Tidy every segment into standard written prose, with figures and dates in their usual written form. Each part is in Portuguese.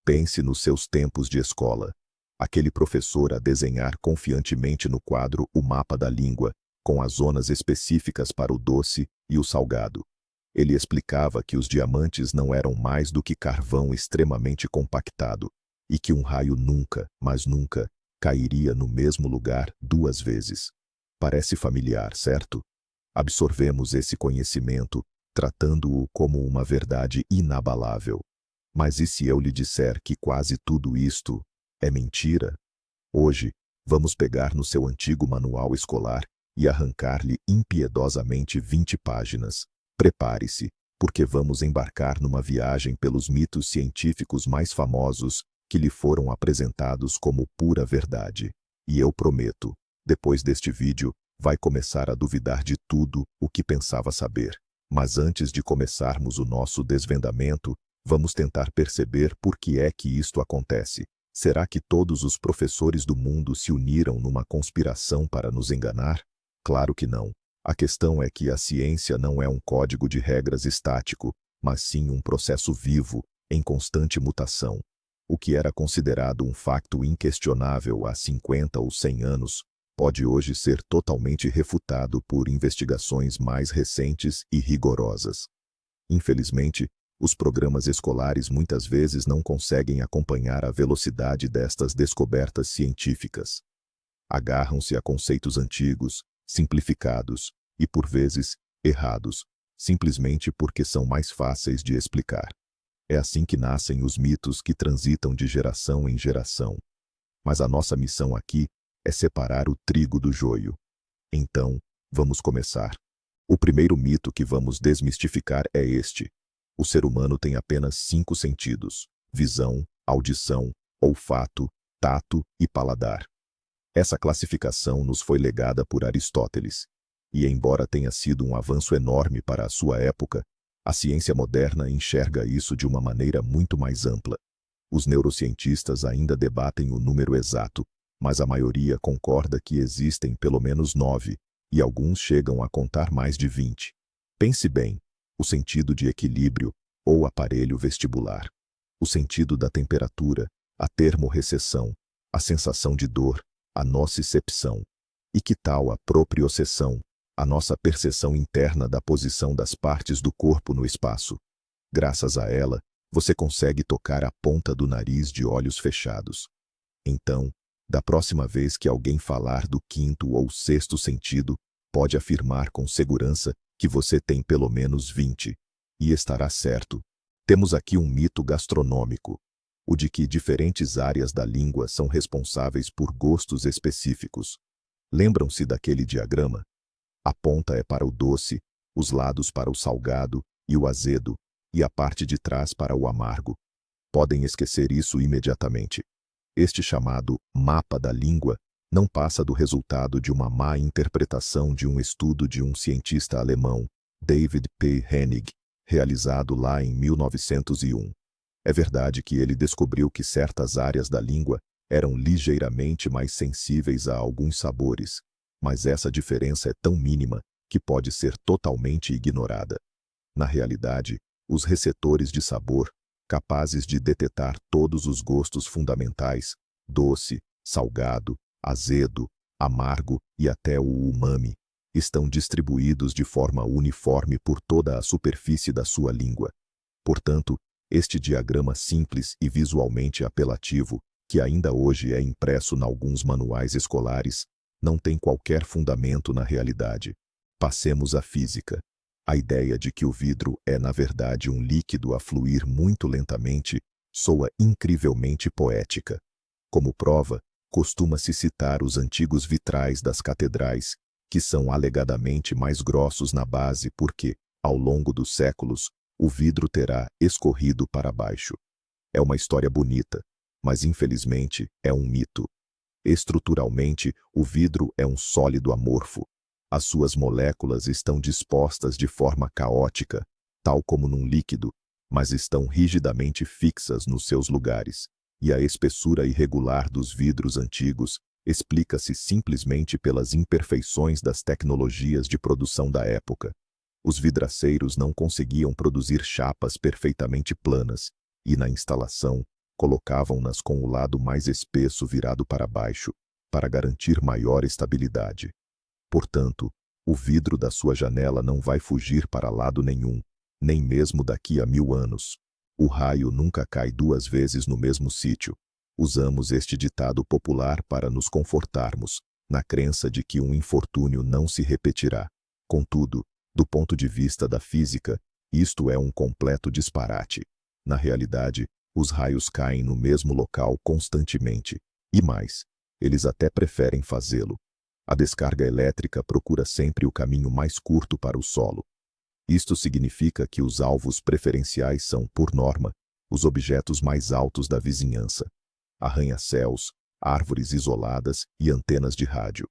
Pense nos seus tempos de escola. Aquele professor a desenhar confiantemente no quadro o mapa da língua, com as zonas específicas para o doce e o salgado. Ele explicava que os diamantes não eram mais do que carvão extremamente compactado, e que um raio nunca, mas nunca, cairia no mesmo lugar 2 vezes. Parece familiar, certo? Absorvemos esse conhecimento, tratando-o como uma verdade inabalável. Mas e se eu lhe disser que quase tudo isto é mentira? Hoje, vamos pegar no seu antigo manual escolar e arrancar-lhe impiedosamente 20 páginas. Prepare-se, porque vamos embarcar numa viagem pelos mitos científicos mais famosos que lhe foram apresentados como pura verdade. E eu prometo, depois deste vídeo, vai começar a duvidar de tudo o que pensava saber. Mas antes de começarmos o nosso desvendamento, vamos tentar perceber por que é que isto acontece. Será que todos os professores do mundo se uniram numa conspiração para nos enganar? Claro que não. A questão é que a ciência não é um código de regras estático, mas sim um processo vivo, em constante mutação. O que era considerado um facto inquestionável há 50 ou 100 anos, pode hoje ser totalmente refutado por investigações mais recentes e rigorosas. Infelizmente, os programas escolares muitas vezes não conseguem acompanhar a velocidade destas descobertas científicas. Agarram-se a conceitos antigos, simplificados e, por vezes, errados, simplesmente porque são mais fáceis de explicar. É assim que nascem os mitos que transitam de geração em geração. Mas a nossa missão aqui é separar o trigo do joio. Então, vamos começar. O primeiro mito que vamos desmistificar é este. O ser humano tem apenas 5 sentidos: visão, audição, olfato, tato e paladar. Essa classificação nos foi legada por Aristóteles, e embora tenha sido um avanço enorme para a sua época, a ciência moderna enxerga isso de uma maneira muito mais ampla. Os neurocientistas ainda debatem o número exato, mas a maioria concorda que existem pelo menos 9, e alguns chegam a contar mais de 20. Pense bem: o sentido de equilíbrio, ou aparelho vestibular, o sentido da temperatura, a termorrecepção, a sensação de dor, a nocicepção. E que tal a propriocepção, a nossa percepção interna da posição das partes do corpo no espaço? Graças a ela, você consegue tocar a ponta do nariz de olhos fechados. Então, da próxima vez que alguém falar do 5º ou 6º sentido, pode afirmar com segurança que você tem pelo menos 20. E estará certo. Temos aqui um mito gastronômico, o de que diferentes áreas da língua são responsáveis por gostos específicos. Lembram-se daquele diagrama? A ponta é para o doce, os lados para o salgado e o azedo, e a parte de trás para o amargo. Podem esquecer isso imediatamente. Este chamado mapa da língua não passa do resultado de uma má interpretação de um estudo de um cientista alemão, David P. Hennig, realizado lá em 1901. É verdade que ele descobriu que certas áreas da língua eram ligeiramente mais sensíveis a alguns sabores, mas essa diferença é tão mínima que pode ser totalmente ignorada. Na realidade, os receptores de sabor, capazes de detectar todos os gostos fundamentais, doce, salgado, azedo, amargo e até o umami, estão distribuídos de forma uniforme por toda a superfície da sua língua. Portanto, este diagrama simples e visualmente apelativo, que ainda hoje é impresso em alguns manuais escolares, não tem qualquer fundamento na realidade. Passemos à física. A ideia de que o vidro é, na verdade, um líquido a fluir muito lentamente soa incrivelmente poética. Como prova, costuma-se citar os antigos vitrais das catedrais, que são alegadamente mais grossos na base porque, ao longo dos séculos, o vidro terá escorrido para baixo. É uma história bonita, mas infelizmente é um mito. Estruturalmente, o vidro é um sólido amorfo. As suas moléculas estão dispostas de forma caótica, tal como num líquido, mas estão rigidamente fixas nos seus lugares, e a espessura irregular dos vidros antigos explica-se simplesmente pelas imperfeições das tecnologias de produção da época. Os vidraceiros não conseguiam produzir chapas perfeitamente planas, e na instalação, Colocavam-nas com o lado mais espesso virado para baixo, para garantir maior estabilidade. Portanto, o vidro da sua janela não vai fugir para lado nenhum, nem mesmo daqui a 1000 anos. O raio nunca cai 2 vezes no mesmo sítio. Usamos este ditado popular para nos confortarmos, na crença de que um infortúnio não se repetirá. Contudo, do ponto de vista da física, isto é um completo disparate. Na realidade, os raios caem no mesmo local constantemente. E mais, eles até preferem fazê-lo. A descarga elétrica procura sempre o caminho mais curto para o solo. Isto significa que os alvos preferenciais são, por norma, os objetos mais altos da vizinhança: arranha-céus, árvores isoladas e antenas de rádio.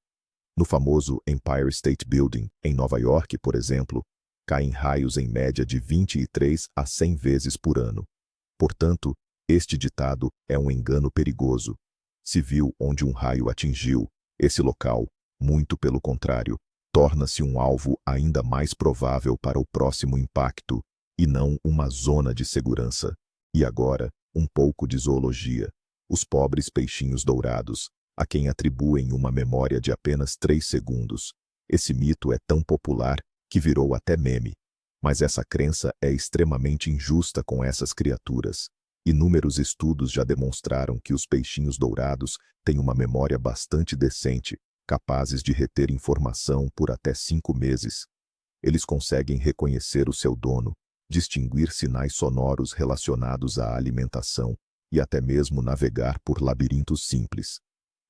No famoso Empire State Building, em Nova York, por exemplo, caem raios em média de 23 a 100 vezes por ano. Portanto, este ditado é um engano perigoso. Se viu onde um raio atingiu, esse local, muito pelo contrário, torna-se um alvo ainda mais provável para o próximo impacto, e não uma zona de segurança. E agora, um pouco de zoologia. Os pobres peixinhos dourados, a quem atribuem uma memória de apenas 3 segundos. Esse mito é tão popular que virou até meme. Mas essa crença é extremamente injusta com essas criaturas. Inúmeros estudos já demonstraram que os peixinhos dourados têm uma memória bastante decente, capazes de reter informação por até 5 meses. Eles conseguem reconhecer o seu dono, distinguir sinais sonoros relacionados à alimentação e até mesmo navegar por labirintos simples.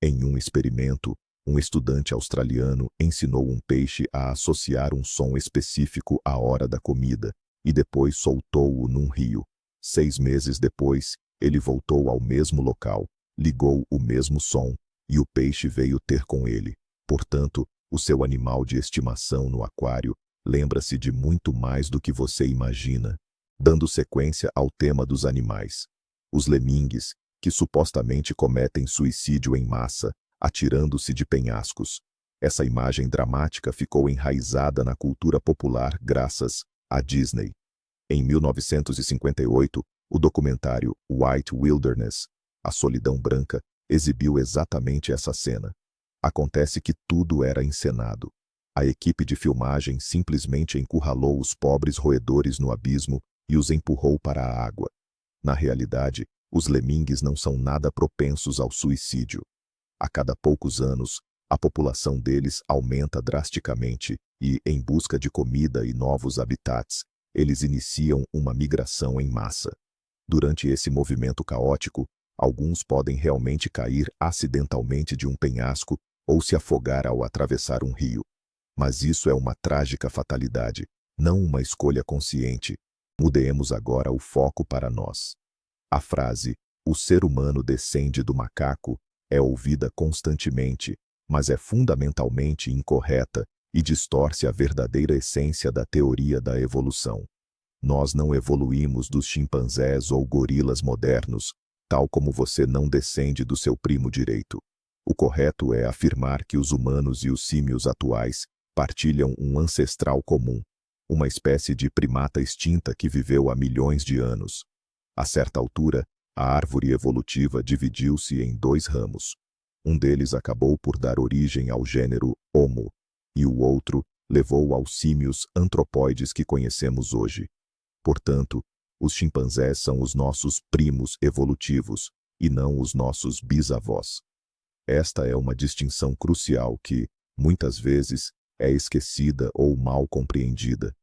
Em um experimento, um estudante australiano ensinou um peixe a associar um som específico à hora da comida e depois soltou-o num rio. 6 meses depois, ele voltou ao mesmo local, ligou o mesmo som, e o peixe veio ter com ele. Portanto, o seu animal de estimação no aquário lembra-se de muito mais do que você imagina. Dando sequência ao tema dos animais. Os lemingues, que supostamente cometem suicídio em massa, atirando-se de penhascos. Essa imagem dramática ficou enraizada na cultura popular graças à Disney. Em 1958, o documentário White Wilderness, A Solidão Branca, exibiu exatamente essa cena. Acontece que tudo era encenado. A equipe de filmagem simplesmente encurralou os pobres roedores no abismo e os empurrou para a água. Na realidade, os lemingues não são nada propensos ao suicídio. A cada poucos anos, a população deles aumenta drasticamente e, em busca de comida e novos habitats, eles iniciam uma migração em massa. Durante esse movimento caótico, alguns podem realmente cair acidentalmente de um penhasco ou se afogar ao atravessar um rio. Mas isso é uma trágica fatalidade, não uma escolha consciente. Mudemos agora o foco para nós. A frase, "o ser humano descende do macaco", é ouvida constantemente, mas é fundamentalmente incorreta e distorce a verdadeira essência da teoria da evolução. Nós não evoluímos dos chimpanzés ou gorilas modernos, tal como você não descende do seu primo direito. O correto é afirmar que os humanos e os símios atuais partilham um ancestral comum, uma espécie de primata extinta que viveu há milhões de anos. A certa altura, a árvore evolutiva dividiu-se em 2 ramos. Um deles acabou por dar origem ao gênero Homo, e o outro levou aos símios antropóides que conhecemos hoje. Portanto, os chimpanzés são os nossos primos evolutivos, e não os nossos bisavós. Esta é uma distinção crucial que, muitas vezes, é esquecida ou mal compreendida.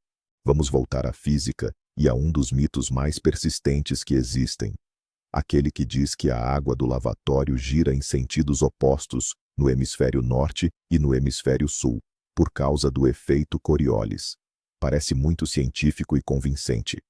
Vamos voltar à física e a um dos mitos mais persistentes que existem. Aquele que diz que a água do lavatório gira em sentidos opostos no hemisfério norte e no hemisfério sul, por causa do efeito Coriolis. Parece muito científico e convincente.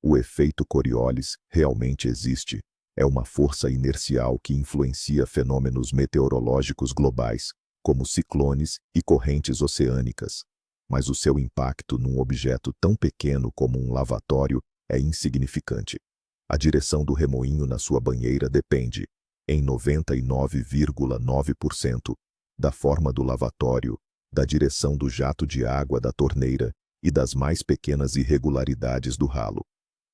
O efeito Coriolis realmente existe. É uma força inercial que influencia fenômenos meteorológicos globais, como ciclones e correntes oceânicas. Mas o seu impacto num objeto tão pequeno como um lavatório é insignificante. A direção do remoinho na sua banheira depende, em 99,9%, da forma do lavatório, da direção do jato de água da torneira e das mais pequenas irregularidades do ralo.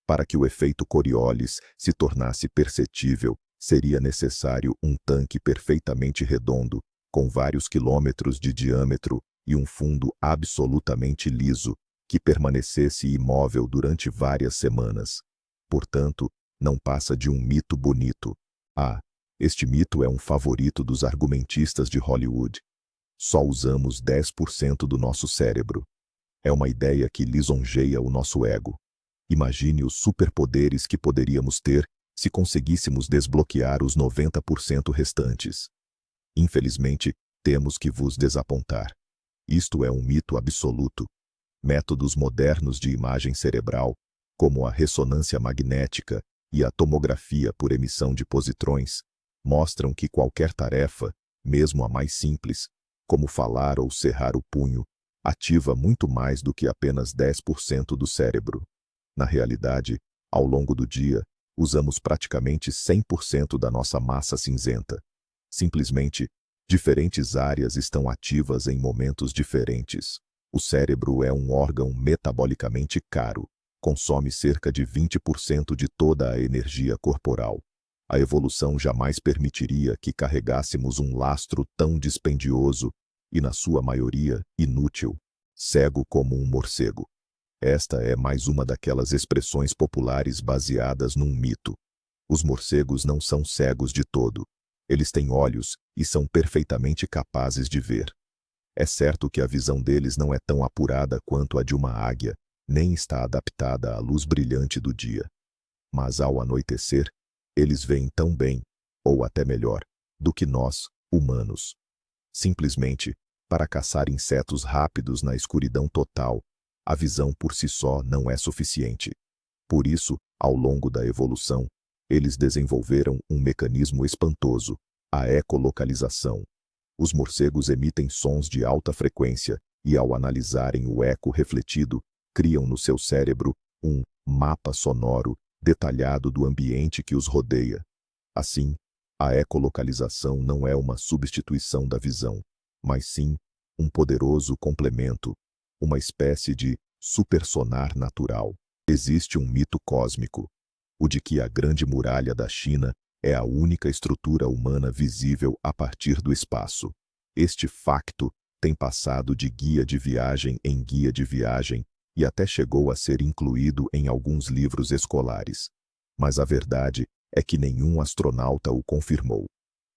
Para que o efeito Coriolis se tornasse perceptível, seria necessário um tanque perfeitamente redondo, com vários quilômetros de diâmetro e um fundo absolutamente liso, que permanecesse imóvel durante várias semanas. Portanto, não passa de um mito bonito. Este mito é um favorito dos argumentistas de Hollywood. Só usamos 10% do nosso cérebro. É uma ideia que lisonjeia o nosso ego. Imagine os superpoderes que poderíamos ter se conseguíssemos desbloquear os 90% restantes. Infelizmente, temos que vos desapontar. Isto é um mito absoluto. Métodos modernos de imagem cerebral, como a ressonância magnética e a tomografia por emissão de positrões, mostram que qualquer tarefa, mesmo a mais simples, como falar ou cerrar o punho, ativa muito mais do que apenas 10% do cérebro. Na realidade, ao longo do dia, usamos praticamente 100% da nossa massa cinzenta. Simplesmente, diferentes áreas estão ativas em momentos diferentes. O cérebro é um órgão metabolicamente caro, consome cerca de 20% de toda a energia corporal. A evolução jamais permitiria que carregássemos um lastro tão dispendioso e, na sua maioria, inútil, cego como um morcego. Esta é mais uma daquelas expressões populares baseadas num mito. Os morcegos não são cegos de todo. Eles têm olhos e são perfeitamente capazes de ver. É certo que a visão deles não é tão apurada quanto a de uma águia, nem está adaptada à luz brilhante do dia. Mas ao anoitecer, eles veem tão bem, ou até melhor, do que nós, humanos. Simplesmente, para caçar insetos rápidos na escuridão total, a visão por si só não é suficiente. Por isso, ao longo da evolução, eles desenvolveram um mecanismo espantoso, a ecolocalização. Os morcegos emitem sons de alta frequência e, ao analisarem o eco refletido, criam no seu cérebro um mapa sonoro detalhado do ambiente que os rodeia. Assim, a ecolocalização não é uma substituição da visão, mas sim um poderoso complemento, uma espécie de supersonar natural. Existe um mito cósmico, o de que a Grande Muralha da China é a única estrutura humana visível a partir do espaço. Este facto tem passado de guia de viagem em guia de viagem e até chegou a ser incluído em alguns livros escolares. Mas a verdade é que nenhum astronauta o confirmou.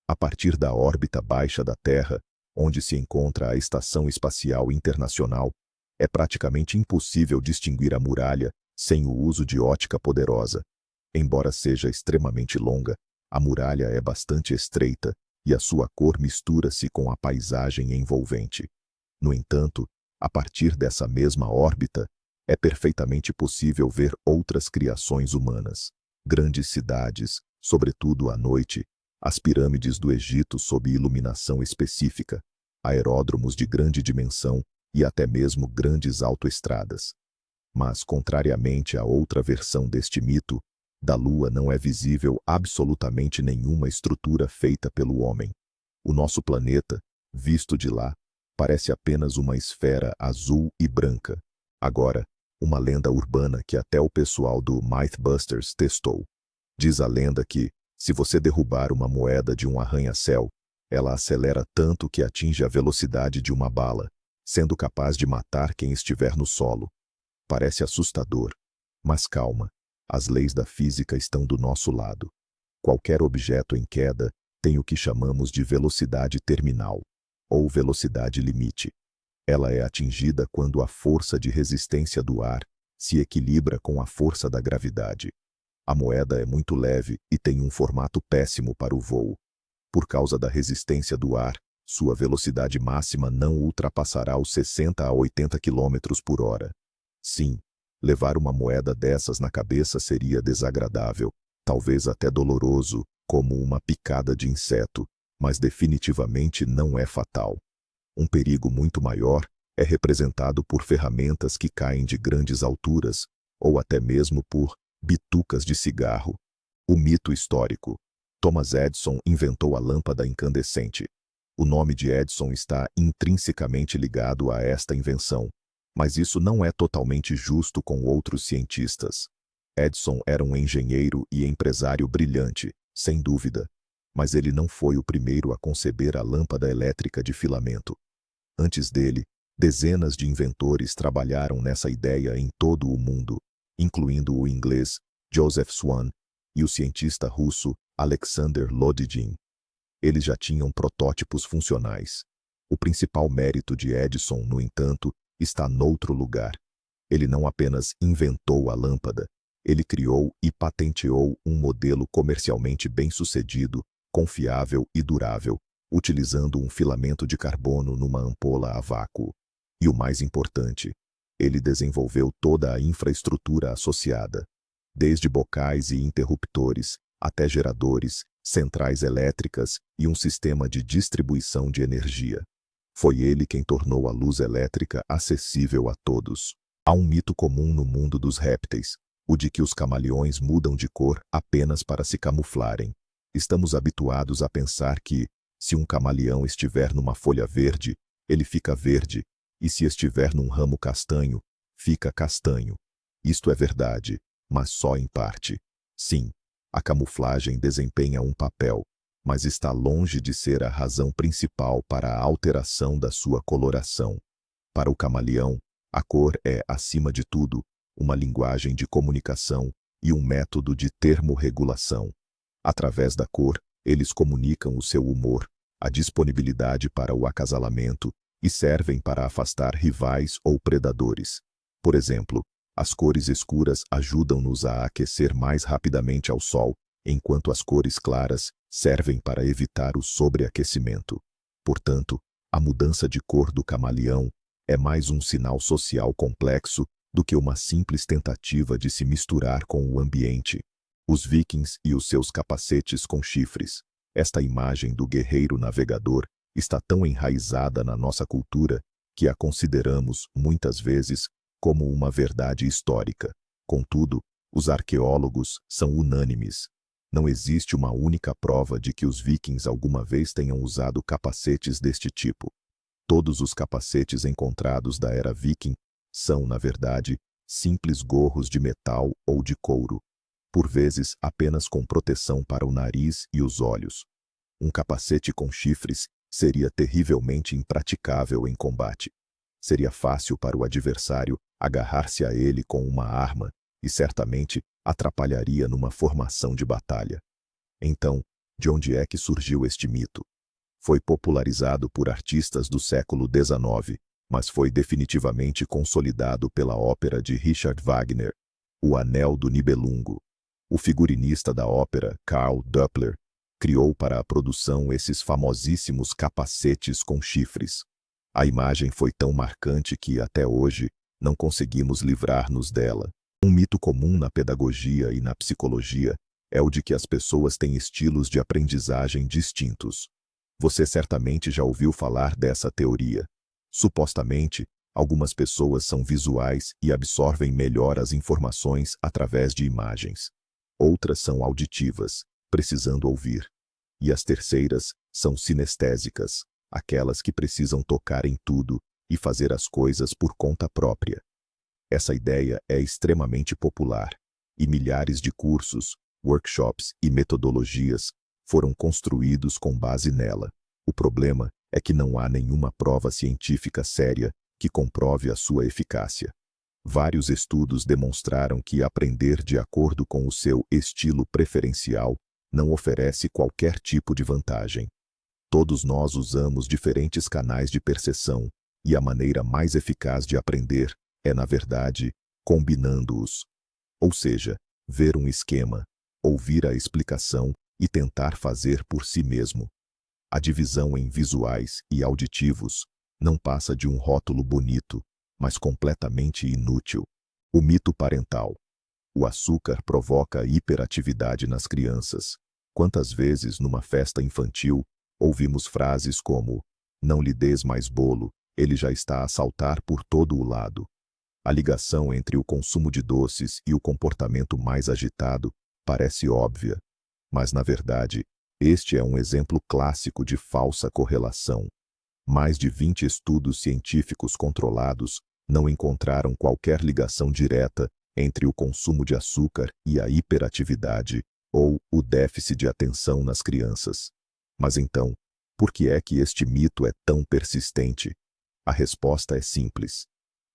A partir da órbita baixa da Terra, onde se encontra a Estação Espacial Internacional, é praticamente impossível distinguir a muralha sem o uso de ótica poderosa. Embora seja extremamente longa, a muralha é bastante estreita e a sua cor mistura-se com a paisagem envolvente. No entanto, a partir dessa mesma órbita, é perfeitamente possível ver outras criações humanas. Grandes cidades, sobretudo à noite, as pirâmides do Egito sob iluminação específica, aeródromos de grande dimensão e até mesmo grandes autoestradas. Mas, contrariamente à outra versão deste mito, da Lua não é visível absolutamente nenhuma estrutura feita pelo homem. O nosso planeta, visto de lá, parece apenas uma esfera azul e branca. Agora, uma lenda urbana que até o pessoal do Mythbusters testou. Diz a lenda que, se você derrubar uma moeda de um arranha-céu, ela acelera tanto que atinge a velocidade de uma bala, sendo capaz de matar quem estiver no solo. Parece assustador, mas calma, as leis da física estão do nosso lado. Qualquer objeto em queda tem o que chamamos de velocidade terminal, ou velocidade limite. Ela é atingida quando a força de resistência do ar se equilibra com a força da gravidade. A moeda é muito leve e tem um formato péssimo para o voo. Por causa da resistência do ar, sua velocidade máxima não ultrapassará os 60 a 80 km por hora. Sim, levar uma moeda dessas na cabeça seria desagradável, talvez até doloroso, como uma picada de inseto, mas definitivamente não é fatal. Um perigo muito maior é representado por ferramentas que caem de grandes alturas, ou até mesmo por bitucas de cigarro. O mito histórico. Thomas Edison inventou a lâmpada incandescente. O nome de Edison está intrinsecamente ligado a esta invenção, mas isso não é totalmente justo com outros cientistas. Edison era um engenheiro e empresário brilhante, sem dúvida, mas ele não foi o primeiro a conceber a lâmpada elétrica de filamento. Antes dele, dezenas de inventores trabalharam nessa ideia em todo o mundo, incluindo o inglês Joseph Swan e o cientista russo Alexander Lodygin. Eles já tinham protótipos funcionais. O principal mérito de Edison, no entanto, está noutro lugar. Ele não apenas inventou a lâmpada, ele criou e patenteou um modelo comercialmente bem-sucedido, confiável e durável, utilizando um filamento de carbono numa ampola a vácuo. E o mais importante, ele desenvolveu toda a infraestrutura associada, desde bocais e interruptores, até geradores, centrais elétricas e um sistema de distribuição de energia. Foi ele quem tornou a luz elétrica acessível a todos. Há um mito comum no mundo dos répteis, o de que os camaleões mudam de cor apenas para se camuflarem. Estamos habituados a pensar que, se um camaleão estiver numa folha verde, ele fica verde, e se estiver num ramo castanho, fica castanho. Isto é verdade, mas só em parte. Sim, a camuflagem desempenha um papel, mas está longe de ser a razão principal para a alteração da sua coloração. Para o camaleão, a cor é, acima de tudo, uma linguagem de comunicação e um método de termorregulação. Através da cor, eles comunicam o seu humor, a disponibilidade para o acasalamento e servem para afastar rivais ou predadores. Por exemplo, as cores escuras ajudam-nos a aquecer mais rapidamente ao sol, enquanto as cores claras servem para evitar o sobreaquecimento. Portanto, a mudança de cor do camaleão é mais um sinal social complexo do que uma simples tentativa de se misturar com o ambiente. Os vikings e os seus capacetes com chifres. Esta imagem do guerreiro navegador está tão enraizada na nossa cultura que a consideramos, muitas vezes, como uma verdade histórica. Contudo, os arqueólogos são unânimes. Não existe uma única prova de que os vikings alguma vez tenham usado capacetes deste tipo. Todos os capacetes encontrados da era viking são, na verdade, simples gorros de metal ou de couro, por vezes apenas com proteção para o nariz e os olhos. Um capacete com chifres seria terrivelmente impraticável em combate. Seria fácil para o adversário agarrar-se a ele com uma arma e certamente atrapalharia numa formação de batalha. Então, de onde é que surgiu este mito? Foi popularizado por artistas do século XIX, mas foi definitivamente consolidado pela ópera de Richard Wagner, O Anel do Nibelungo. O figurinista da ópera, Karl Doppler, criou para a produção esses famosíssimos capacetes com chifres. A imagem foi tão marcante que, até hoje, não conseguimos livrar-nos dela. Um mito comum na pedagogia e na psicologia é o de que as pessoas têm estilos de aprendizagem distintos. Você certamente já ouviu falar dessa teoria. Supostamente, algumas pessoas são visuais e absorvem melhor as informações através de imagens. Outras são auditivas, precisando ouvir. E as terceiras são sinestésicas, aquelas que precisam tocar em tudo e fazer as coisas por conta própria. Essa ideia é extremamente popular, e milhares de cursos, workshops e metodologias foram construídos com base nela. O problema é que não há nenhuma prova científica séria que comprove a sua eficácia. Vários estudos demonstraram que aprender de acordo com o seu estilo preferencial não oferece qualquer tipo de vantagem. Todos nós usamos diferentes canais de percepção, e a maneira mais eficaz de aprender é, na verdade, combinando-os. Ou seja, ver um esquema, ouvir a explicação e tentar fazer por si mesmo. A divisão em visuais e auditivos não passa de um rótulo bonito, mas completamente inútil. O mito parental. O açúcar provoca hiperatividade nas crianças. Quantas vezes, numa festa infantil, ouvimos frases como: "Não lhe des mais bolo, ele já está a saltar por todo o lado." A ligação entre o consumo de doces e o comportamento mais agitado parece óbvia, mas, na verdade, este é um exemplo clássico de falsa correlação. Mais de 20 estudos científicos controlados não encontraram qualquer ligação direta entre o consumo de açúcar e a hiperatividade, ou o déficit de atenção nas crianças. Mas então, por que é que este mito é tão persistente? A resposta é simples.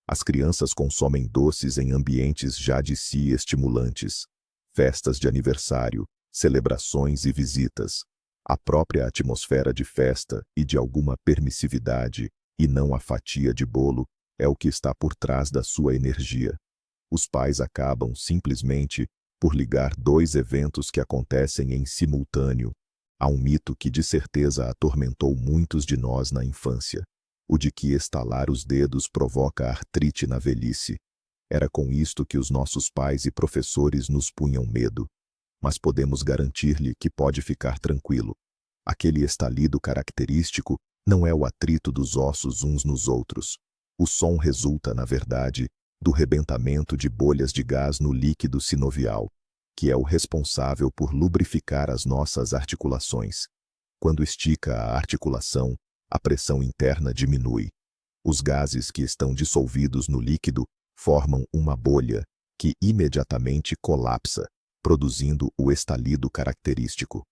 As crianças consomem doces em ambientes já de si estimulantes. Festas de aniversário, celebrações e visitas. A própria atmosfera de festa e de alguma permissividade, e não a fatia de bolo, é o que está por trás da sua energia. Os pais acabam simplesmente por ligar dois eventos que acontecem em simultâneo. Há um mito que de certeza atormentou muitos de nós na infância. O de que estalar os dedos provoca artrite na velhice. Era com isto que os nossos pais e professores nos punham medo. Mas podemos garantir-lhe que pode ficar tranquilo. Aquele estalido característico não é o atrito dos ossos uns nos outros. O som resulta, na verdade, do rebentamento de bolhas de gás no líquido sinovial, que é o responsável por lubrificar as nossas articulações. Quando estica a articulação, a pressão interna diminui. Os gases que estão dissolvidos no líquido formam uma bolha que imediatamente colapsa, produzindo o estalido característico.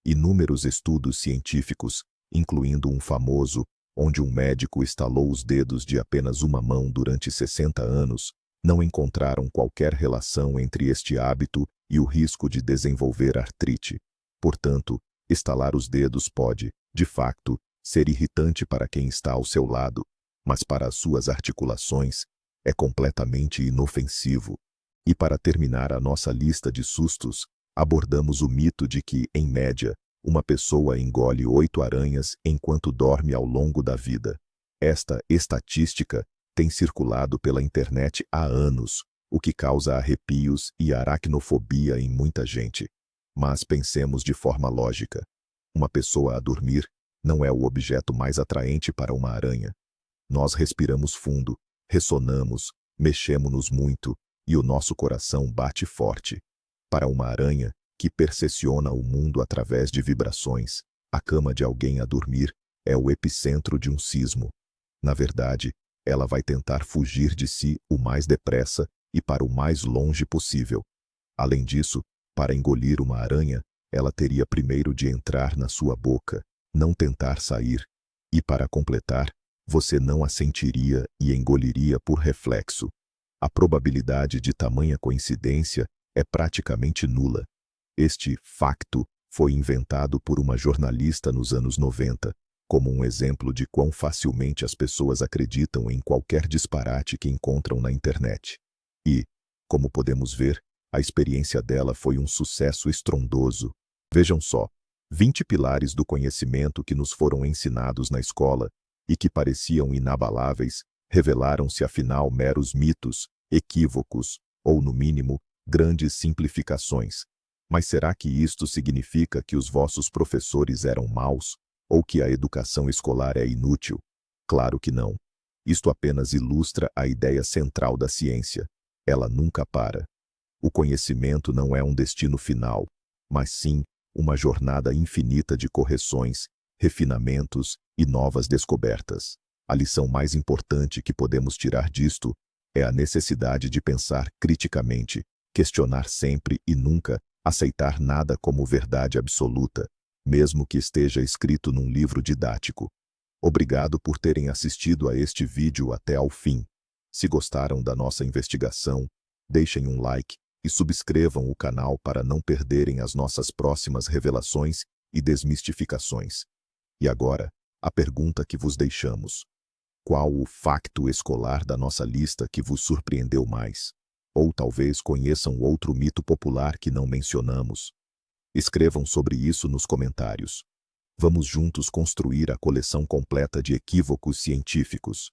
Inúmeros estudos científicos, incluindo um famoso, onde um médico estalou os dedos de apenas uma mão durante 60 anos, não encontraram qualquer relação entre este hábito e o risco de desenvolver artrite. Portanto, estalar os dedos pode, de facto, ser irritante para quem está ao seu lado, mas para as suas articulações é completamente inofensivo. E para terminar a nossa lista de sustos, abordamos o mito de que, em média, uma pessoa engole 8 aranhas enquanto dorme ao longo da vida. Esta estatística tem circulado pela internet há anos, o que causa arrepios e aracnofobia em muita gente. Mas pensemos de forma lógica. Uma pessoa a dormir não é o objeto mais atraente para uma aranha. Nós respiramos fundo, ressonamos, mexemos-nos muito, e o nosso coração bate forte. Para uma aranha, que percepciona o mundo através de vibrações, a cama de alguém a dormir é o epicentro de um sismo. Na verdade, ela vai tentar fugir de si o mais depressa e para o mais longe possível. Além disso, para engolir uma aranha, ela teria primeiro de entrar na sua boca, não tentar sair. E para completar, você não a sentiria e engoliria por reflexo. A probabilidade de tamanha coincidência é praticamente nula. Este facto foi inventado por uma jornalista nos anos 90, como um exemplo de quão facilmente as pessoas acreditam em qualquer disparate que encontram na internet. E, como podemos ver, a experiência dela foi um sucesso estrondoso. Vejam só, 20 pilares do conhecimento que nos foram ensinados na escola e que pareciam inabaláveis, revelaram-se afinal meros mitos, equívocos, ou, no mínimo, grandes simplificações. Mas será que isto significa que os vossos professores eram maus, ou que a educação escolar é inútil? Claro que não. Isto apenas ilustra a ideia central da ciência. Ela nunca para. O conhecimento não é um destino final, mas sim uma jornada infinita de correções, refinamentos e novas descobertas. A lição mais importante que podemos tirar disto é a necessidade de pensar criticamente, questionar sempre e nunca aceitar nada como verdade absoluta, mesmo que esteja escrito num livro didático. Obrigado por terem assistido a este vídeo até ao fim. Se gostaram da nossa investigação, deixem um like e subscrevam o canal para não perderem as nossas próximas revelações e desmistificações. E agora, a pergunta que vos deixamos. Qual o facto escolar da nossa lista que vos surpreendeu mais? Ou talvez conheçam outro mito popular que não mencionamos? Escrevam sobre isso nos comentários. Vamos juntos construir a coleção completa de equívocos científicos.